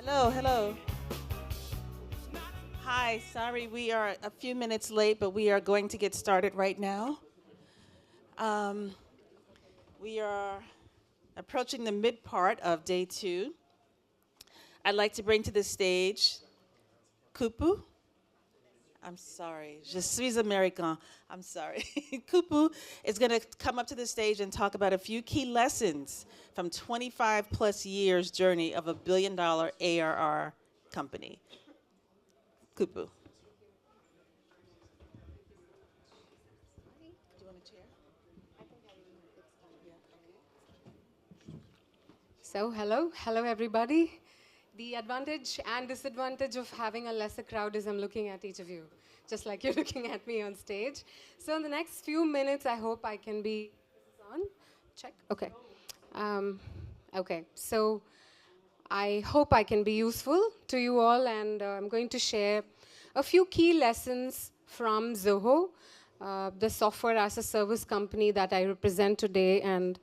Hello, hello. Hi, sorry we are a few minutes late, but we are going to get started right now. Um, we are approaching the mid part of day 2. I'd like to bring to the stage Kuppu. I'm sorry, je suis américain. I'm sorry. Kuppu is going to come up to the stage and talk about a few key lessons from 25 plus years journey of $1 billion ARR company. Kuppu. So, hello everybody. The advantage and disadvantage of having a lesser crowd is I'm looking at each of you, just like you're looking at me on stage. So, in the next few minutes, I hope I can be. Is this on? Check. Okay. Um, okay. So, I hope I can be useful to you all, and I'm going to share a few key lessons from Zoho, the software as a service company that I represent today. And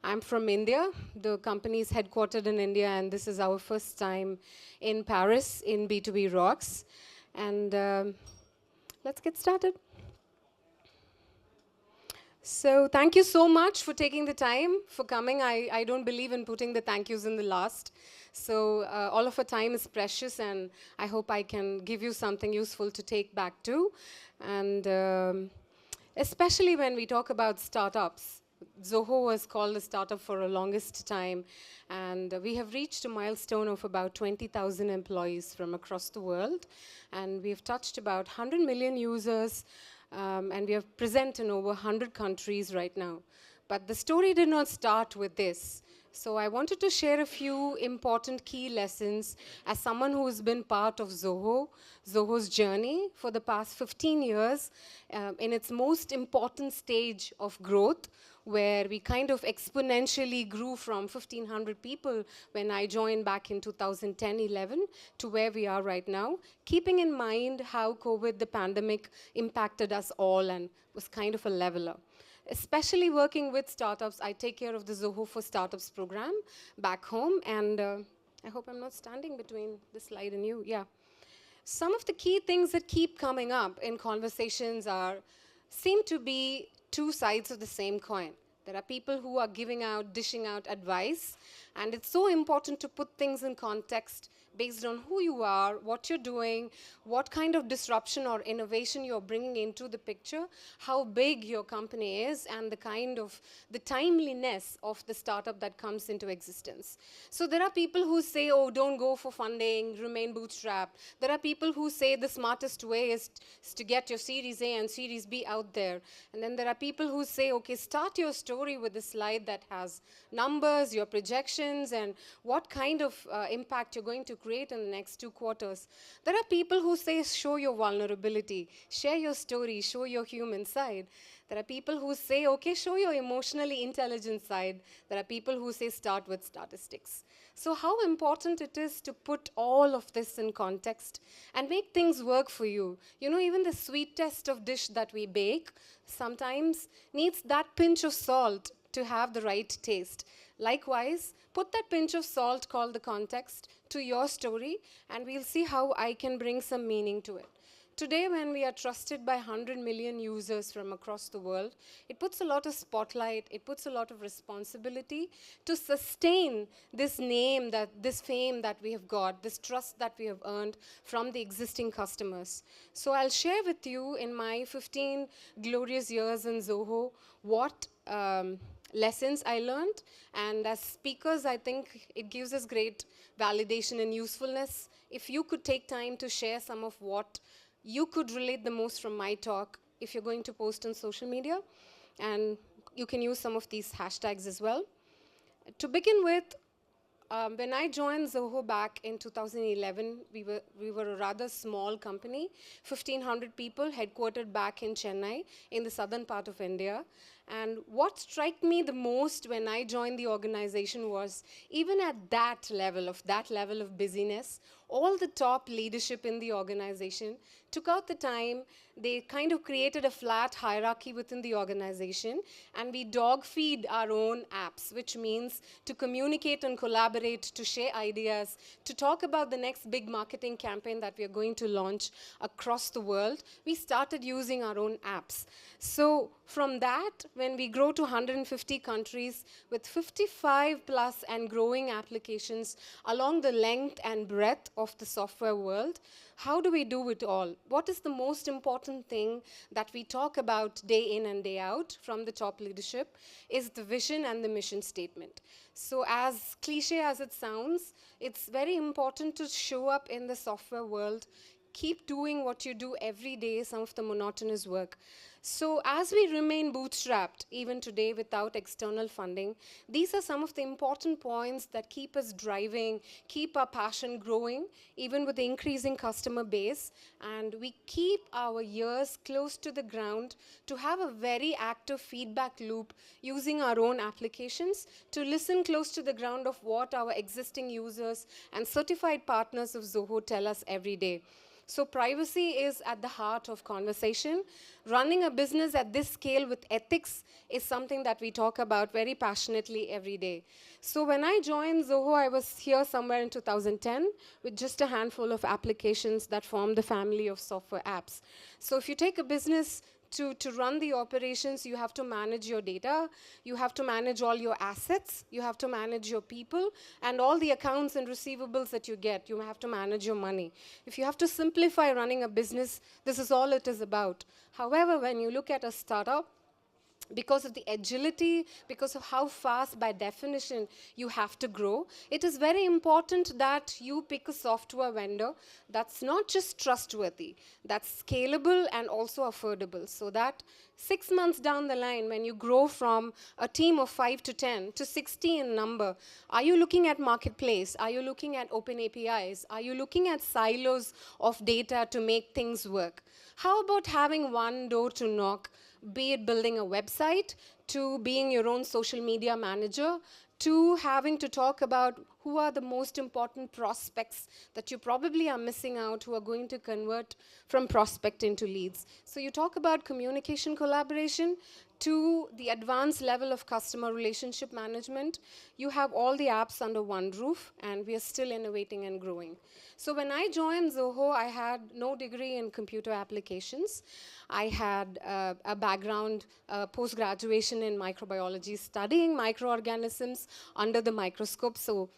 I'm from India. The company is headquartered in India, and this is our first time in Paris in B2B Rocks. And let's get started. So thank you so much for taking the time, for coming. I don't believe in putting the thank yous in the last. So all of our time is precious, and I hope I can give you something useful to take back to. And especially when we talk about startups, Zoho was called a startup for the longest time, and we have reached a milestone of about 20,000 employees from across the world, and we have touched about 100 million users, and we are present in over 100 countries right now. But the story did not start with this. So I wanted to share a few important key lessons as someone who has been part of Zoho's journey for the past 15 years in its most important stage of growth, where we kind of exponentially grew from 1,500 people when I joined back in 2010-11 to where we are right now, keeping in mind how COVID, the pandemic, impacted us all and was kind of a leveler. Especially working with startups, I take care of the Zoho for Startups program back home, and I hope I'm not standing between the slide and you. Yeah. Some of the key things that keep coming up in conversations seem to be two sides of the same coin. There are people who are dishing out advice, and it's so important to put things in context based on who you are, what you're doing, what kind of disruption or innovation you're bringing into the picture, how big your company is, and the timeliness of the startup that comes into existence. So there are people who say, oh, don't go for funding, remain bootstrapped. There are people who say the smartest way is to get your Series A and Series B out there. And then there are people who say, okay, start your story with a slide that has numbers, your projections, and what kind of impact you're going to create in the next 2 quarters. There are people who say, show your vulnerability, share your story, show your human side. There are people who say, okay, show your emotionally intelligent side. There are people who say, start with statistics. So how important it is to put all of this in context and make things work for you. You know, even the sweetest of dish that we bake sometimes needs that pinch of salt to have the right taste. Likewise, put that pinch of salt called the context to your story, and we'll see how I can bring some meaning to it. Today, when we are trusted by 100 million users from across the world, it puts a lot of spotlight, it puts a lot of responsibility to sustain this name, this fame that we have got, this trust that we have earned from the existing customers. So I'll share with you in my 15 glorious years in Zoho what lessons I learned, and as speakers, I think it gives us great validation and usefulness. If you could take time to share some of what you could relate the most from my talk if you're going to post on social media, and you can use some of these hashtags as well. To begin with, when I joined Zoho back in 2011, we were a rather small company, 1,500 people, headquartered back in Chennai, in the southern part of India. And what struck me the most when I joined the organization was even at that level of busyness, all the top leadership in the organization took out the time. They kind of created a flat hierarchy within the organization, and we dog feed our own apps, which means to communicate and collaborate, to share ideas, to talk about the next big marketing campaign that we are going to launch across the world. We started using our own apps. So from that, when we grow to 150 countries with 55 plus and growing applications along the length and breadth of the software world, how do we do it all? What is the most important thing that we talk about day in and day out from the top leadership is the vision and the mission statement. So as cliche as it sounds, it's very important to show up in the software world. Keep doing what you do every day, some of the monotonous work. So as we remain bootstrapped, even today without external funding, these are some of the important points that keep us driving, keep our passion growing, even with the increasing customer base. And we keep our ears close to the ground to have a very active feedback loop using our own applications to listen close to the ground of what our existing users and certified partners of Zoho tell us every day. So privacy is at the heart of conversation. Running a business at this scale with ethics is something that we talk about very passionately every day. So when I joined Zoho, I was here somewhere in 2010 with just a handful of applications that form the family of software apps. So if you take a business to run the operations, you have to manage your data, you have to manage all your assets, you have to manage your people, and all the accounts and receivables that you get, you have to manage your money. If you have to simplify running a business, this is all it is about. However, when you look at a startup, because of the agility, because of how fast, by definition, you have to grow, it is very important that you pick a software vendor that's not just trustworthy, that's scalable and also affordable, so that 6 months down the line, when you grow from a team of 5 to 10 to 60 in number, are you looking at marketplace? Are you looking at open APIs? Are you looking at silos of data to make things work? How about having one door to knock? Be it building a website, to being your own social media manager, to having to talk about who are the most important prospects that you probably are missing out, who are going to convert from prospect into leads. So you talk about communication collaboration to the advanced level of customer relationship management. You have all the apps under one roof, and we are still innovating and growing. So when I joined Zoho, I had no degree in computer applications. I had a background, post-graduation in microbiology, studying microorganisms under the microscope. So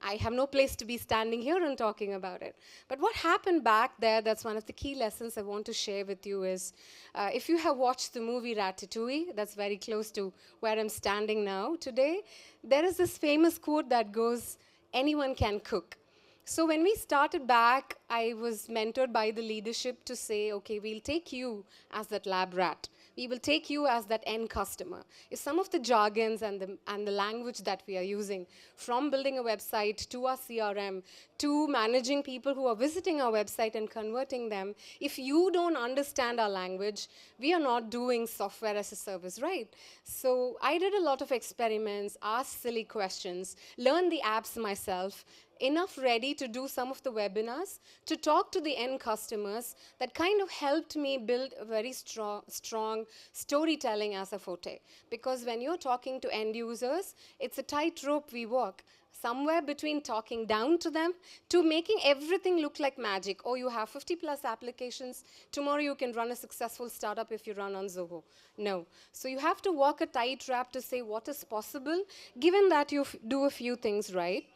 I have no place to be standing here and talking about it. But what happened back there, that's one of the key lessons I want to share with you is, if you have watched the movie Ratatouille, that's very close to where I'm standing now today, there is this famous quote that goes, "Anyone can cook." So when we started back, I was mentored by the leadership to say, okay, we'll take you as that lab rat. We will take you as that end customer. If some of the jargons and the language that we are using, from building a website to our CRM, to managing people who are visiting our website and converting them, if you don't understand our language, we are not doing software as a service, right? So I did a lot of experiments, asked silly questions, learned the apps myself, enough ready to do some of the webinars, to talk to the end customers, that kind of helped me build a very strong storytelling as a forte. Because when you're talking to end users, it's a tightrope we walk. Somewhere between talking down to them to making everything look like magic. Oh, you have 50 plus applications. Tomorrow you can run a successful startup if you run on Zoho. No. So you have to walk a tightrope to say what is possible, given that you do a few things right.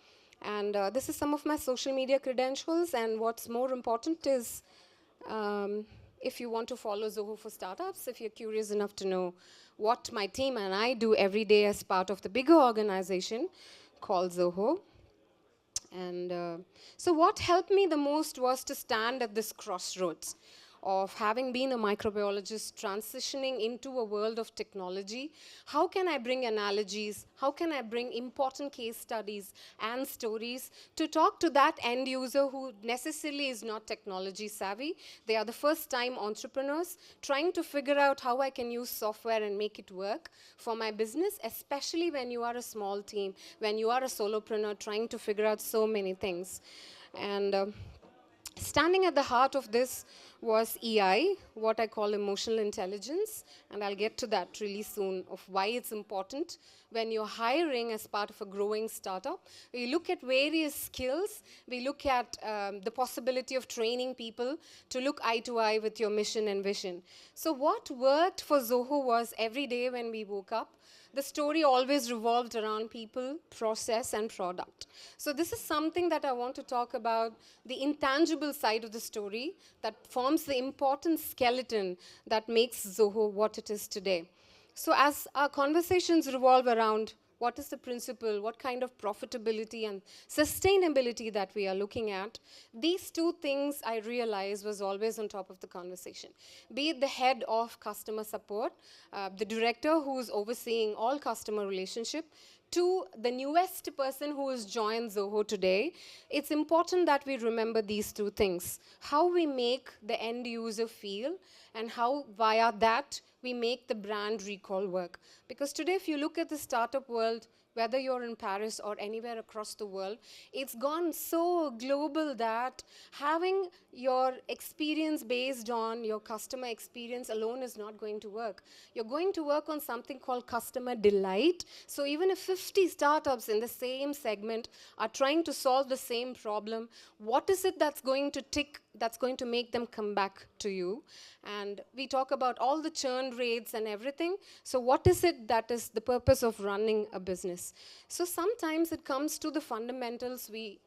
And this is some of my social media credentials. And what's more important is, if you want to follow Zoho for Startups, if you're curious enough to know what my team and I do every day as part of the bigger organization called Zoho. And so what helped me the most was to stand at this crossroads. of having been a microbiologist transitioning into a world of technology. How can I bring analogies? How can I bring important case studies and stories to talk to that end user who necessarily is not technology savvy? They are the first time entrepreneurs trying to figure out how I can use software and make it work for my business, especially when you are a small team, when you are a solopreneur trying to figure out so many things. And standing at the heart of this was EI, what I call emotional intelligence, and I'll get to that really soon of why it's important when you're hiring as part of a growing startup. We look at various skills. We look at the possibility of training people to look eye to eye with your mission and vision. So what worked for Zoho was every day when we woke up, the story always revolved around people, process, and product. So this is something that I want to talk about, the intangible side of the story that forms the important skeleton that makes Zoho what it is today. So as our conversations revolve around what is the principle, what kind of profitability and sustainability that we are looking at, these two things I realized was always on top of the conversation. Be it the head of customer support, the director who's overseeing all customer relationship, to the newest person who has joined Zoho today, it's important that we remember these two things. How we make the end user feel and how via that we make the brand recall work. Because today if you look at the startup world, whether you're in Paris or anywhere across the world, it's gone so global that having your experience based on your customer experience alone is not going to work. You're going to work on something called customer delight. So even if 50 startups in the same segment are trying to solve the same problem, what is it that's going to tick, that's going to make them come back to you? And we talk about all the churn rates and everything. So what is it that is the purpose of running a business? So sometimes it comes to the fundamentals we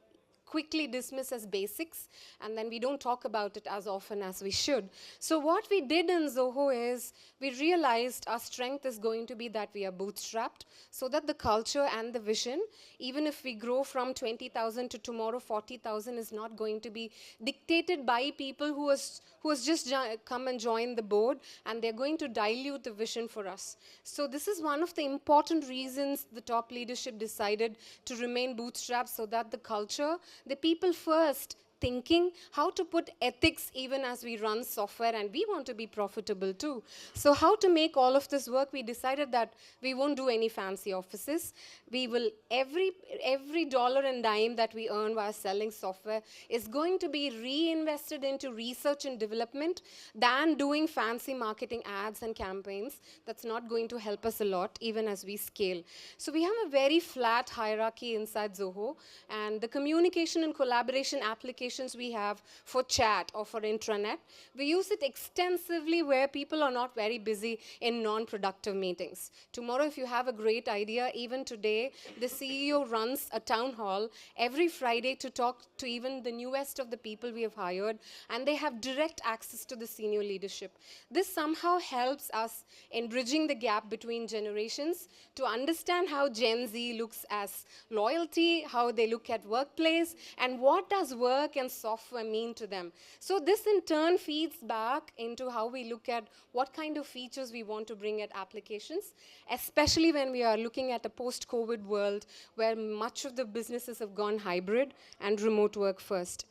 quickly dismiss as basics, and then we don't talk about it as often as we should. So what we did in Zoho is we realized our strength is going to be that we are bootstrapped, so that the culture and the vision, even if we grow from 20,000 to tomorrow 40,000, is not going to be dictated by people who has just come and joined the board, and they're going to dilute the vision for us. So this is one of the important reasons the top leadership decided to remain bootstrapped, so that the culture, the people first thinking, how to put ethics even as we run software, and we want to be profitable too. So how to make all of this work, we decided that we won't do any fancy offices. We will, every dollar and dime that we earn while selling software is going to be reinvested into research and development than doing fancy marketing ads and campaigns. That's not going to help us a lot, even as we scale. So we have a very flat hierarchy inside Zoho, and the communication and collaboration applications we have for chat or for intranet, we use it extensively where people are not very busy in non-productive meetings. Tomorrow, if you have a great idea, even today, the CEO runs a town hall every Friday to talk to even the newest of the people we have hired, and they have direct access to the senior leadership. This somehow helps us in bridging the gap between generations to understand how Gen Z looks as loyalty, how they look at workplace, and what does work and software mean to them. So this in turn feeds back into how we look at what kind of features we want to bring at applications, especially when we are looking at a post-COVID world where much of the businesses have gone hybrid and remote work first.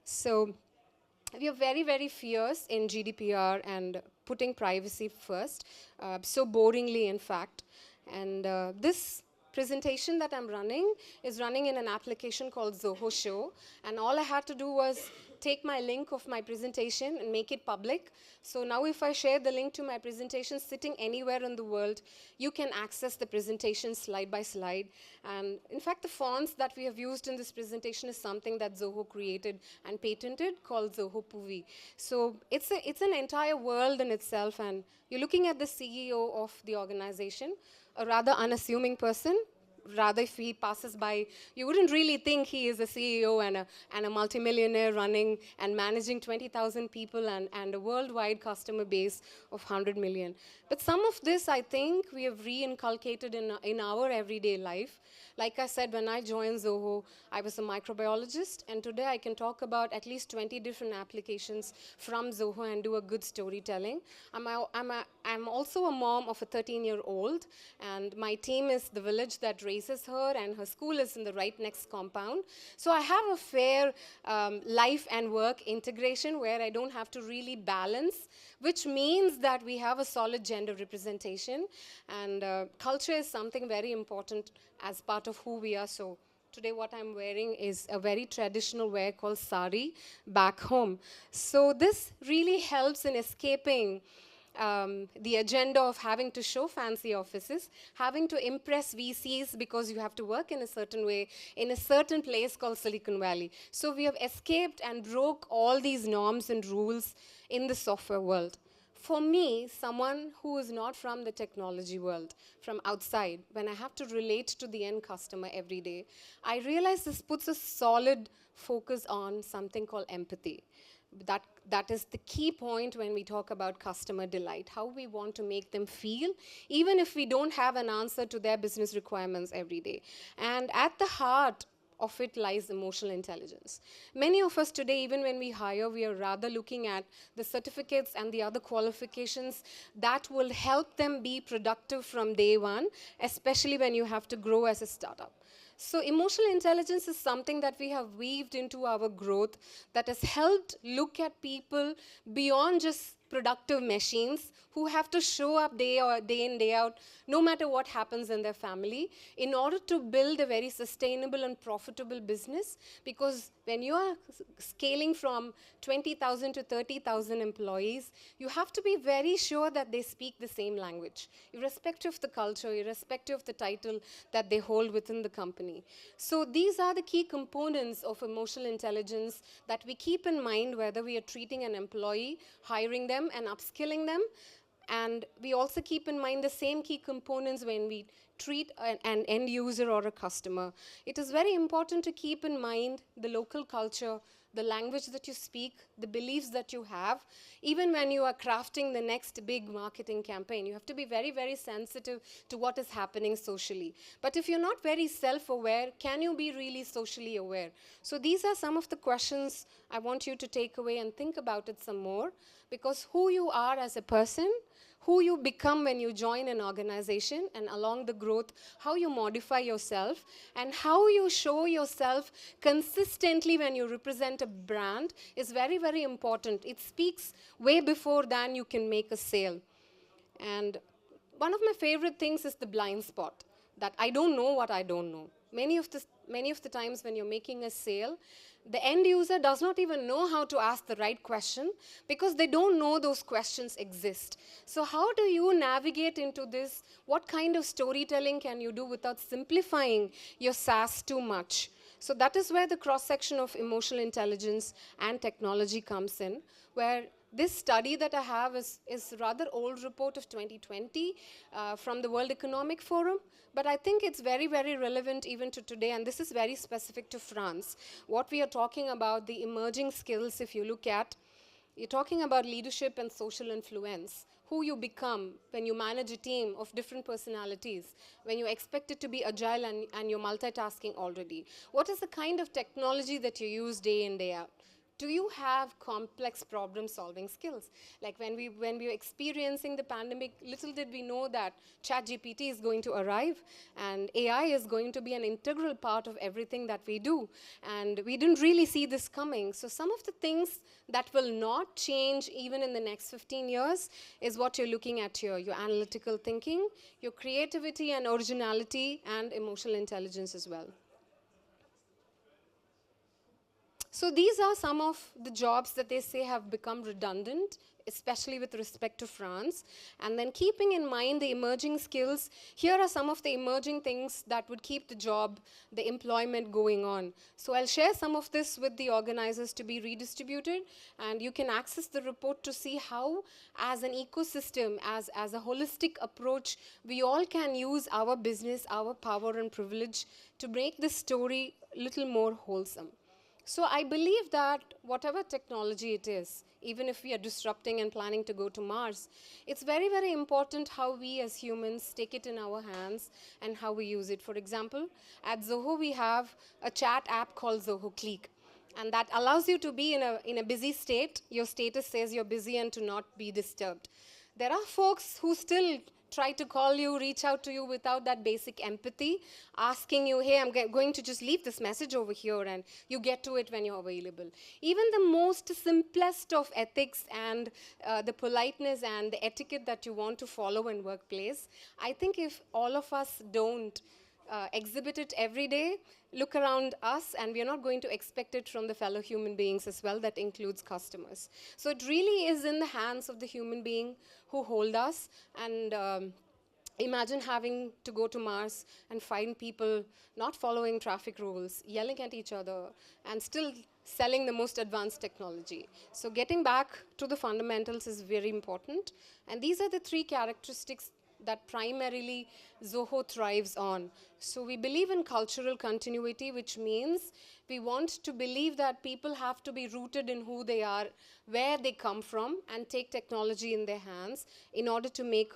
So we are very, very fierce in GDPR and putting privacy first, so boringly in fact. And this presentation that I'm running is running in an application called Zoho Show, and all I had to do was take my link of my presentation and make it public. So now if I share the link to my presentation sitting anywhere in the world, you can access the presentation slide by slide. And in fact, the fonts that we have used in this presentation is something that Zoho created and patented called Zoho Puvi. So it's an entire world in itself, and you're looking at the CEO of the organization, a rather unassuming person, rather if he passes by, you wouldn't really think he is a CEO and a multimillionaire running and managing 20,000 people and a worldwide customer base of 100 million. But some of this, I think, we have re-inculcated in our everyday life. Like I said, when I joined Zoho, I was a microbiologist, and today I can talk about at least 20 different applications from Zoho and do a good storytelling. I'm also a mom of a 13-year-old, and my team is the village that raises her, and her school is in the right next compound. So I have a fair life and work integration where I don't have to really balance, which means that we have a solid gender representation, and culture is something very important as part of who we are. So today what I'm wearing is a very traditional wear called sari back home. So this really helps in escaping the agenda of having to show fancy offices, having to impress VCs because you have to work in a certain way in a certain place called Silicon Valley. So we have escaped and broke all these norms and rules in the software world. For me, someone who is not from the technology world, from outside, when I have to relate to the end customer every day, I realize this puts a solid focus on something called empathy. That is the key point when we talk about customer delight, how we want to make them feel, even if we don't have an answer to their business requirements every day. And at the heart of it lies emotional intelligence. Many of us today, even when we hire, we are rather looking at the certificates and the other qualifications that will help them be productive from day one, especially when you have to grow as a startup. So emotional intelligence is something that we have weaved into our growth that has helped look at people beyond just productive machines who have to show up day in, day out, no matter what happens in their family, in order to build a very sustainable and profitable business. Because when you are scaling from 20,000 to 30,000 employees, you have to be very sure that they speak the same language, irrespective of the culture, irrespective of the title that they hold within the company. So these are the key components of emotional intelligence that we keep in mind whether we are treating an employee, hiring them, and upskilling them. And we also keep in mind the same key components when we treat an end user or a customer. It is very important to keep in mind the local culture, the language that you speak, the beliefs that you have. Even when you are crafting the next big marketing campaign, you have to be very, very sensitive to what is happening socially. But if you're not very self-aware, can you be really socially aware? So these are some of the questions I want you to take away and think about it some more, because who you are as a person, who you become when you join an organization, and along the growth, how you modify yourself, and how you show yourself consistently when you represent a brand is very, very important. It speaks way before than you can make a sale. And one of my favorite things is the blind spot, that I don't know what I don't know. Many of the times when you're making a sale, the end user does not even know how to ask the right question because they don't know those questions exist. So how do you navigate into this? What kind of storytelling can you do without simplifying your SaaS too much? So that is where the cross-section of emotional intelligence and technology comes in, where this study that I have is rather old report of 2020 from the World Economic Forum, but I think it's very, very relevant even to today, and this is very specific to France. What we are talking about, the emerging skills, if you look at, you're talking about leadership and social influence, who you become when you manage a team of different personalities, when you expect it to be agile and you're multitasking already. What is the kind of technology that you use day in, day out? Do you have complex problem-solving skills? Like when we were experiencing the pandemic, little did we know that ChatGPT is going to arrive and AI is going to be an integral part of everything that we do. And we didn't really see this coming. So some of the things that will not change even in the next 15 years is what you're looking at here, your analytical thinking, your creativity and originality, and emotional intelligence as well. So these are some of the jobs that they say have become redundant, especially with respect to France. And then keeping in mind the emerging skills, here are some of the emerging things that would keep the job, the employment going on. So I'll share some of this with the organizers to be redistributed, and you can access the report to see how, as an ecosystem, as a holistic approach, we all can use our business, our power and privilege to make this story a little more wholesome. So I believe that whatever technology it is, even if we are disrupting and planning to go to Mars, it's very, very important how we as humans take it in our hands and how we use it. For example, at Zoho, we have a chat app called Zoho Click. And that allows you to be in a busy state. Your status says you're busy and to not be disturbed. There are folks who still try to call you, reach out to you without that basic empathy, asking you, hey, I'm going to just leave this message over here, and you get to it when you're available. Even the most simplest of ethics and the politeness and the etiquette that you want to follow in workplace, I think if all of us don't exhibit it every day, look around us, and we are not going to expect it from the fellow human beings as well. That includes customers. So it really is in the hands of the human being who hold us. And imagine having to go to Mars and find people not following traffic rules, yelling at each other, and still selling the most advanced technology. So getting back to the fundamentals is very important. And these are the three characteristics that primarily Zoho thrives on. So we believe in cultural continuity, which means we want to believe that people have to be rooted in who they are, where they come from, and take technology in their hands in order to make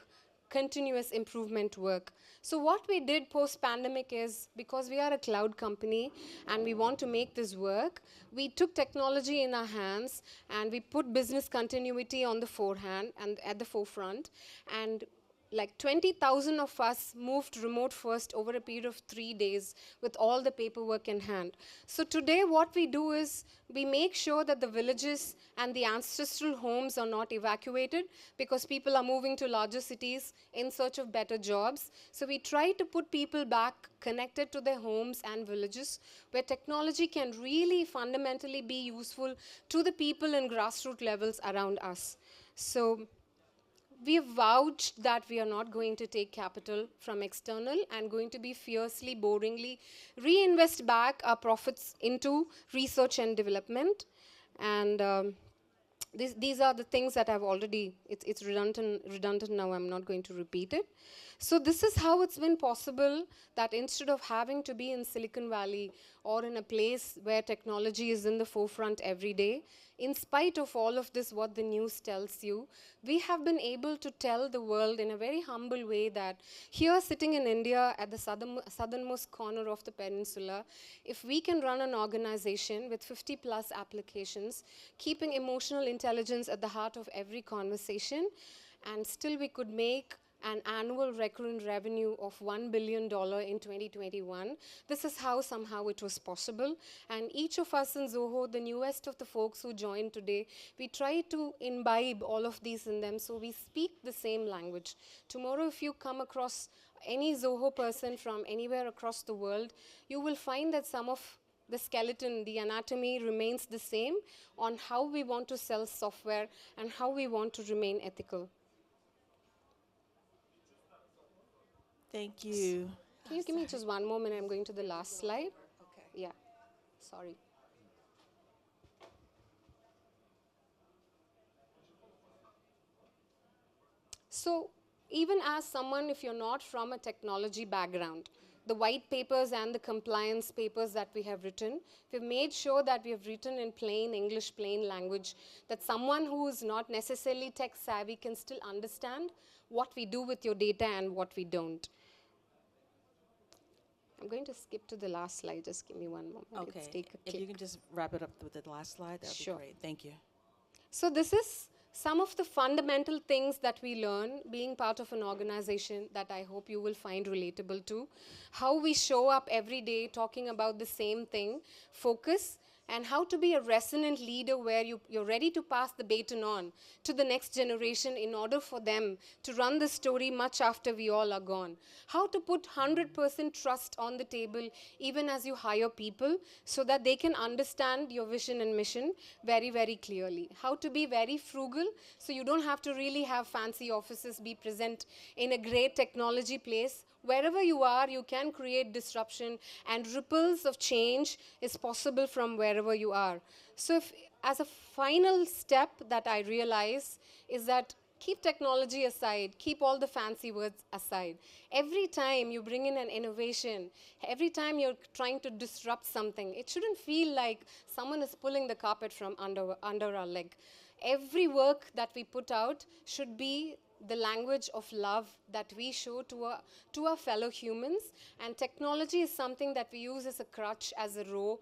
continuous improvement work. So what we did post-pandemic is, because we are a cloud company and we want to make this work, we took technology in our hands and we put business continuity on the forehand and at the forefront, and like 20,000 of us moved remote first over a period of 3 days with all the paperwork in hand. So today what we do is we make sure that the villages and the ancestral homes are not evacuated because people are moving to larger cities in search of better jobs. So we try to put people back connected to their homes and villages where technology can really fundamentally be useful to the people in grassroots levels around us. So we have vouched that we are not going to take capital from external and going to be fiercely, boringly reinvest back our profits into research and development. And these are the things that I've already, it's redundant now, I'm not going to repeat it. So this is how it's been possible that instead of having to be in Silicon Valley or in a place where technology is in the forefront every day, in spite of all of this, what the news tells you, we have been able to tell the world in a very humble way that here sitting in India at the southernmost corner of the peninsula, if we can run an organization with 50 plus applications, keeping emotional intelligence at the heart of every conversation, and still we could make an annual recurrent revenue of $1 billion in 2021. This is how somehow it was possible. And each of us in Zoho, the newest of the folks who joined today, we try to imbibe all of these in them so we speak the same language. Tomorrow, if you come across any Zoho person from anywhere across the world, you will find that some of the skeleton, the anatomy remains the same on how we want to sell software and how we want to remain ethical. Thank you. Can you give me just one more minute? I'm going to the last slide. Okay. Yeah, sorry. So even as someone, if you're not from a technology background, the white papers and the compliance papers that we have written, we've made sure that we have written in plain English, plain language, that someone who is not necessarily tech savvy can still understand what we do with your data and what we don't. I'm going to skip to the last slide. Just give me one moment. Okay. Let's take a If click. you can just wrap it up with the last slide, that would Sure. be great. Thank you. So this is some of the fundamental things that we learn being part of an organization that I hope you will find relatable to. How we show up every day talking about the same thing, focus, and how to be a resonant leader where you're ready to pass the baton on to the next generation in order for them to run the story much after we all are gone. How to put 100% trust on the table even as you hire people so that they can understand your vision and mission very, very clearly. How to be very frugal so you don't have to really have fancy offices, be present in a great technology place. Wherever you are, you can create disruption, and ripples of change is possible from wherever you are. So if, as a final step that I realize is that keep technology aside, keep all the fancy words aside. Every time you bring in an innovation, every time you're trying to disrupt something, it shouldn't feel like someone is pulling the carpet from under our leg. Every work that we put out should be the language of love that we show to our fellow humans, and technology is something that we use as a crutch, as a row,